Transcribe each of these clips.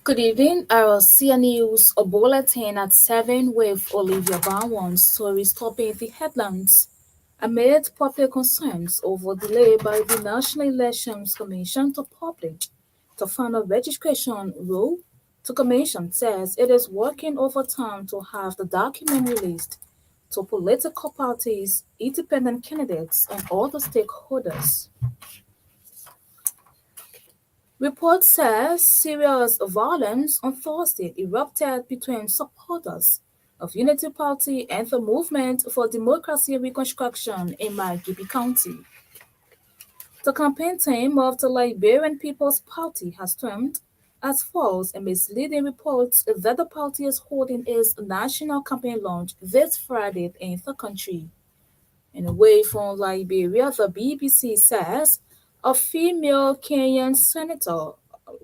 Good evening. I will see a news bulletin at 7 with Olivia Barwon's stories topping the headlines. Amid popular concerns over delay by the National Elections Commission to publish the final registration rule, the Commission says it is working overtime to have the document released to political parties, independent candidates, and other stakeholders. Report says serious violence on Thursday erupted between supporters of Unity Party and the Movement for Democracy and Reconstruction in Marigibi County. The campaign team of the Liberian People's Party has termed as false and misleading reports that the party is holding its national campaign launch this Friday in the country. And away from Liberia, the BBC says a female Kenyan senator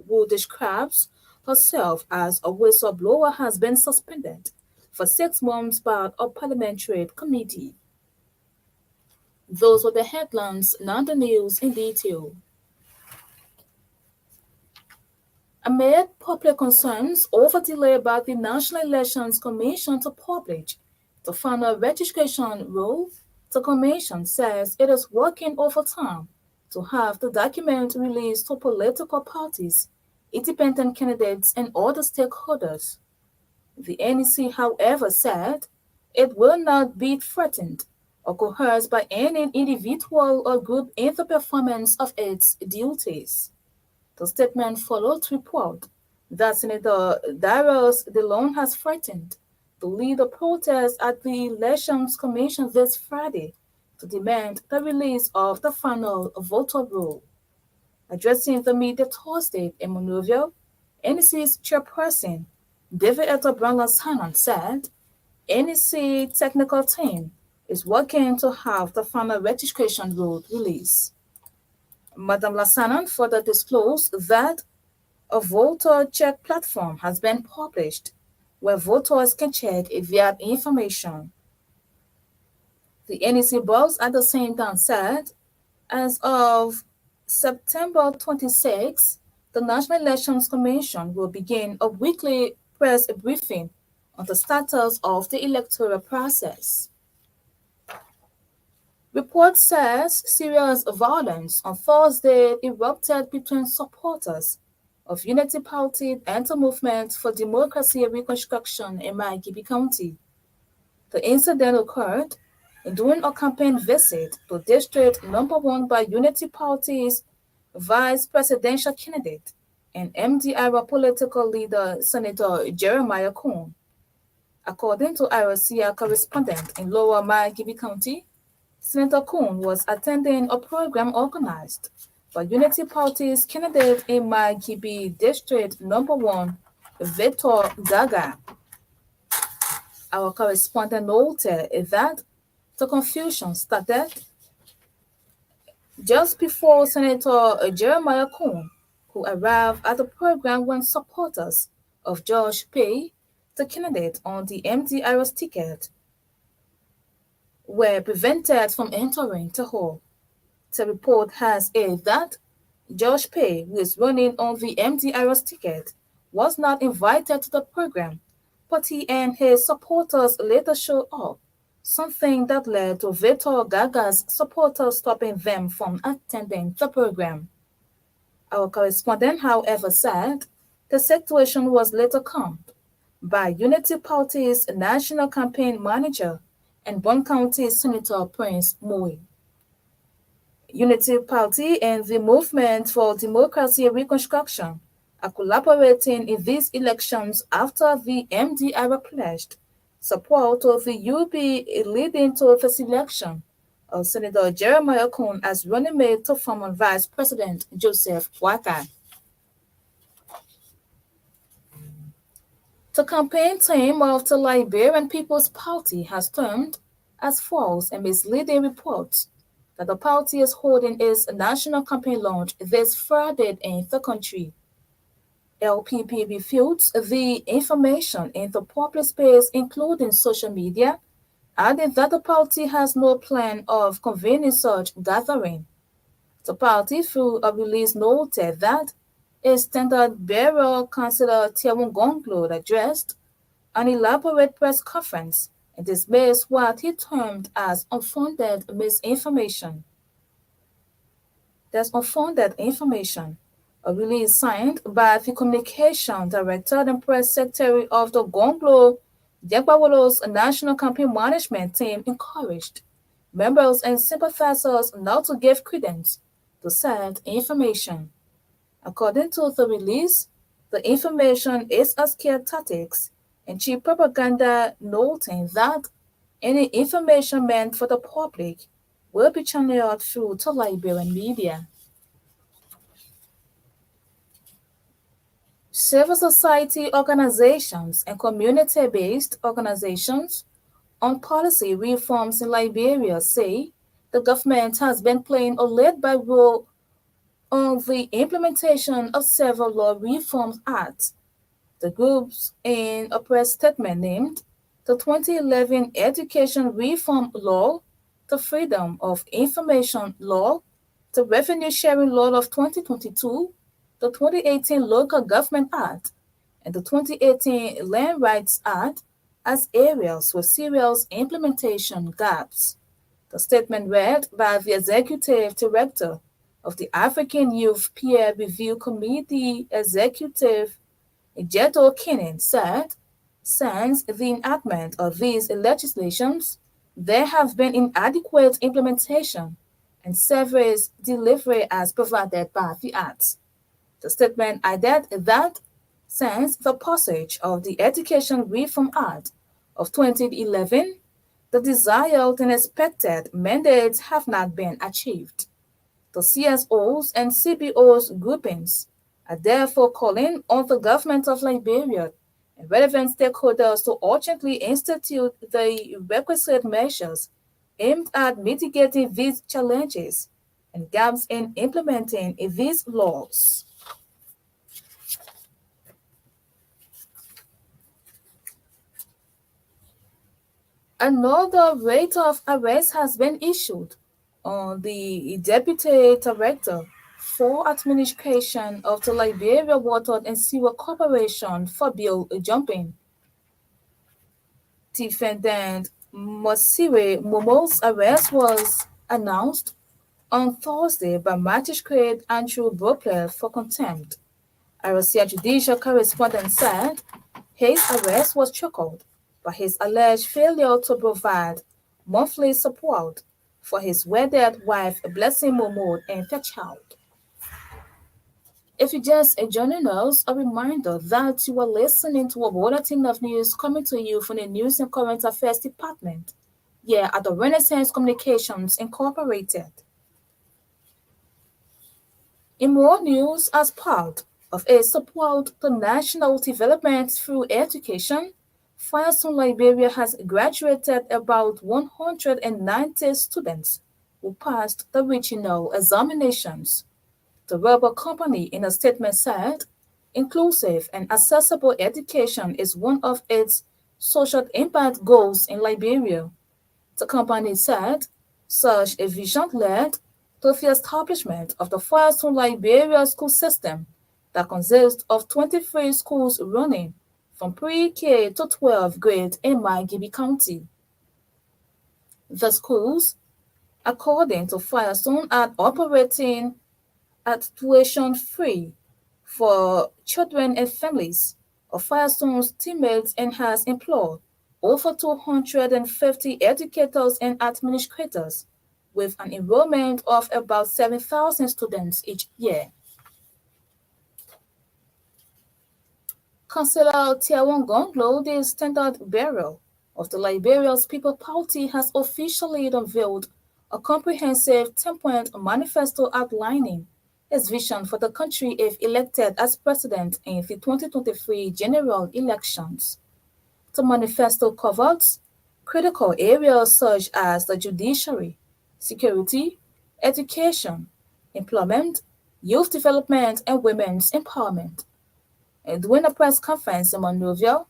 who describes herself as a whistleblower has been suspended for 6 months by a parliamentary committee. Those were the headlines, now the news in detail. Amid popular concerns over delay by the National Elections Commission to publish the final registration rule, the Commission says it is working overtime to have the document released to political parties, independent candidates, and other stakeholders. The NEC, however, said it will not be threatened or coerced by any individual or group in the performance of its duties. The statement followed report that Senator Darius DeLone has threatened to lead a protest at the Elections Commission this Friday to demand the release of the final voter roll. Addressing the media Thursday in Monrovia, NEC's chairperson, David Brown-Lassanon, said NEC technical team is working to have the final registration roll released. Madam Lassanon further disclosed that a voter check platform has been published where voters can check if they have information. The NEC boss at the same time said, as of September 26, the National Elections Commission will begin a weekly press briefing on the status of the electoral process. Report says serious violence on Thursday erupted between supporters of Unity Party and the Movement for Democracy and Reconstruction in Marigibi County. The incident occurred during a campaign visit to District Number 1 by Unity Party's vice presidential candidate and MDI political leader Senator Jeremiah Coon. According to IRCA correspondent in Lower Marigibi County, Senator Coon was attending a program organized by Unity Party's candidate in Marigibi District Number 1, Victor Gaga. Our correspondent noted that the confusion started just before Senator Jeremiah Coon, who arrived at the program when supporters of George Pay, the candidate on the MDR's ticket, were prevented from entering the hall. The report has added that George Pay, who is running on the MDR's ticket, was not invited to the program, but he and his supporters later showed up, something that led to Victor Gaga's supporters stopping them from attending the program. Our correspondent, however, said the situation was later calmed by Unity Party's national campaign manager and Bonn County Senator Prince Moy. Unity Party and the Movement for Democracy and Reconstruction are collaborating in these elections after the MDR pledged support of the UB leading to the selection of Senator Jeremiah Coon as running mate to former Vice President Joseph Waka. The campaign team of the Liberian People's Party has termed as false and misleading reports that the party is holding its national campaign launch this Friday in the country. LPP refutes the information in the public space, including social media, adding that the party has no plan of convening such gathering. The party, through a release, noted that A standard-bearer, Councillor Tiawongonglo, addressed an elaborate press conference and dismissed what he termed as unfounded misinformation. There's unfounded information. A release signed by the communication director and press secretary of the Gonglo Degbawolo's national campaign management team encouraged members and sympathizers not to give credence to said information. According to the release, the information is a scare tactics and cheap propaganda, noting that any information meant for the public will be channeled through to Liberian media. Civil society organizations and community-based organizations on policy reforms in Liberia say the government has been playing a lead-by role on the implementation of several law reform acts. The groups, in a press statement named the 2011 Education Reform Law, the Freedom of Information Law, the Revenue Sharing Law of 2022, the 2018 Local Government Act, and the 2018 Land Rights Act as areas with serious implementation gaps. The statement read by the Executive Director of the African Youth Peer Review Committee Executive Jeto Kinnan said, since the enactment of these legislations, there have been inadequate implementation and service delivery as provided by the Acts. The statement added that since the passage of the Education Reform Act of 2011, the desired and expected mandates have not been achieved. The CSOs and CBOs groupings are therefore calling on the government of Liberia and relevant stakeholders to urgently institute the requisite measures aimed at mitigating these challenges and gaps in implementing these laws. Another rate of arrest has been issued on the Deputy Director for Administration of the Liberia Water and Sewer Corporation for bill jumping. Defendant Mosiwe Momo's arrest was announced on Thursday by Magistrate Andrew Bropler for contempt. A Russia judicial correspondent said his arrest was triggered by his alleged failure to provide monthly support for his wedded wife Blessing Momo and their child. If you just joining us, a reminder that you are listening to a bulletin of news coming to you from the News and Current Affairs Department, here at the Renaissance Communications Incorporated. In more news, as part of its support to national development through education, Firestone Liberia has graduated about 190 students who passed the regional examinations. The rubber company, in a statement, said inclusive and accessible education is one of its social impact goals in Liberia. The company said such a vision led to the establishment of the Firestone Liberia school system that consists of 23 schools running from pre-K to 12th grade in Margibi County. The schools, according to Firestone, are operating at tuition-free for children and families of Firestone's teammates and has employed over 250 educators and administrators with an enrollment of about 7,000 students each year. Councillor Tiawongonglo, the standard-bearer of the Liberia's People Party, has officially unveiled a comprehensive 10-point manifesto outlining his vision for the country if elected as president in the 2023 general elections. The manifesto covers critical areas such as the judiciary, security, education, employment, youth development, and women's empowerment. And during a press conference in Monrovia,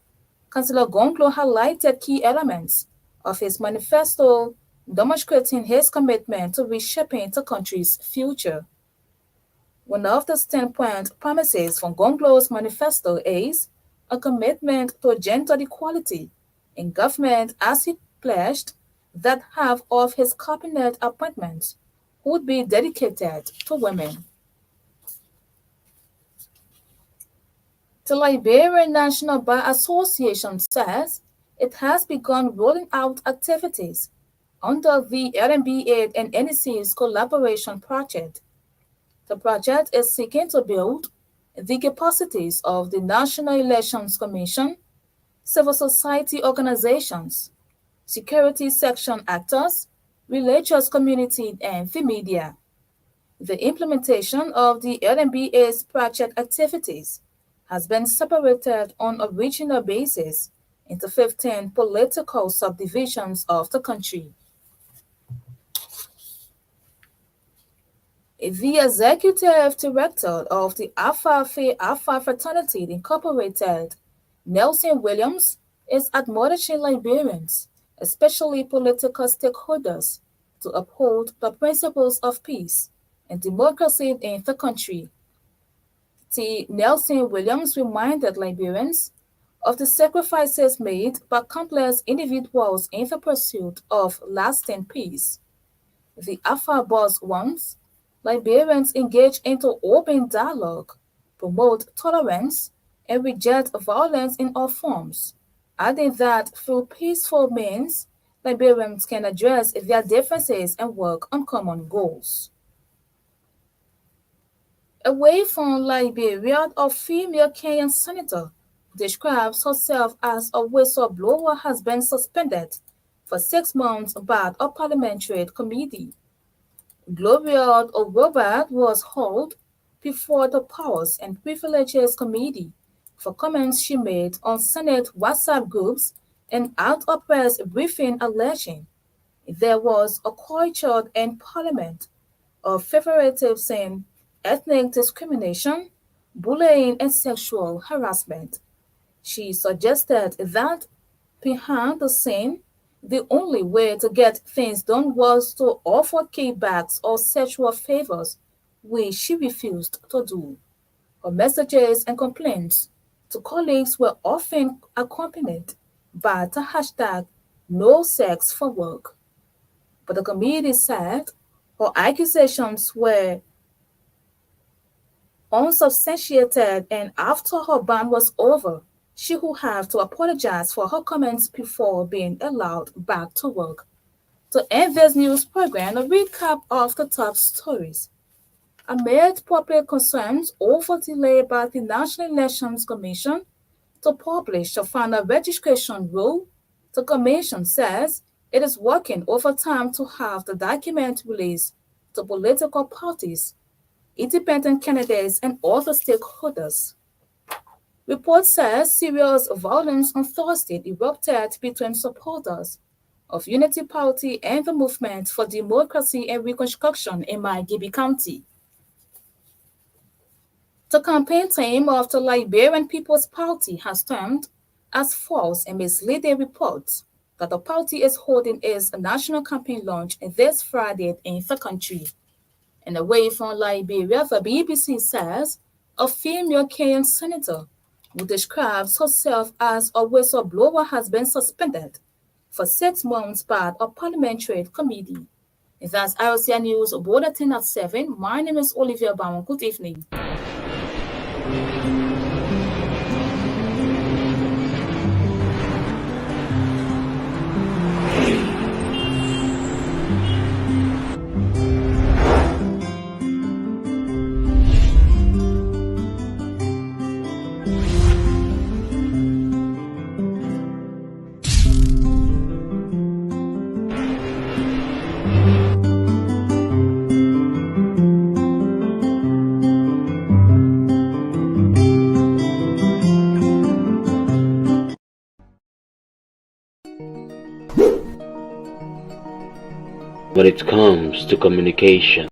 Councillor Gonglo highlighted key elements of his manifesto, demonstrating his commitment to reshaping the country's future. One of the 10-point promises from Gonglo's manifesto is a commitment to gender equality in government, as he pledged that half of his cabinet appointments would be dedicated to women. The Liberian National Bar Association says it has begun rolling out activities under the LMB8 and NEC's collaboration project. The project is seeking to build the capacities of the National Elections Commission, civil society organizations, security section actors, religious community, and the media. The implementation of the LMBA's project activities has been separated on a regional basis into 15 political subdivisions of the country. The executive director of the Alpha Phi Alpha Fraternity Incorporated, Nelson Williams, is admonishing Liberians, especially political stakeholders, to uphold the principles of peace and democracy in the country. T. Nelson Williams reminded Liberians of the sacrifices made by countless individuals in the pursuit of lasting peace. The Alpha Boss wants Liberians engage into open dialogue, promote tolerance, and reject violence in all forms, adding that through peaceful means, Liberians can address their differences and work on common goals. Away from Liberia, a female Kenyan senator who describes herself as a whistleblower has been suspended for 6 months by a parliamentary committee. Gloria Robert was hauled before the Powers and Privileges Committee for comments she made on Senate WhatsApp groups and out of press briefing alleging there was a culture in Parliament of favoritism, ethnic discrimination, bullying, and sexual harassment. She suggested that behind the scene, the only way to get things done was to offer kickbacks or sexual favors, which she refused to do. Her messages and complaints to colleagues were often accompanied by the hashtag no sex for work. But the committee said her accusations were unsubstantiated, and after her ban was over, she would have to apologize for her comments before being allowed back to work. To end this news program, a recap of the top stories. Amid public concerns over delay by the National Elections Commission to publish the final registration rule, the Commission says it is working overtime to have the document released to political parties, independent candidates, and other stakeholders. Report says serious violence on Thursday erupted between supporters of Unity Party and the Movement for Democracy and Reconstruction in Marigibi County. The campaign team of the Liberian People's Party has termed as false and misleading reports that the party is holding its national campaign launch this Friday in the country. And away from Liberia, the BBC says a female Kenyan senator who describes herself as a whistleblower has been suspended for 6 months by a parliamentary committee. And that's RCI News Bulletin at 7. My name is Olivia Bauer. Good evening. When it comes to communication,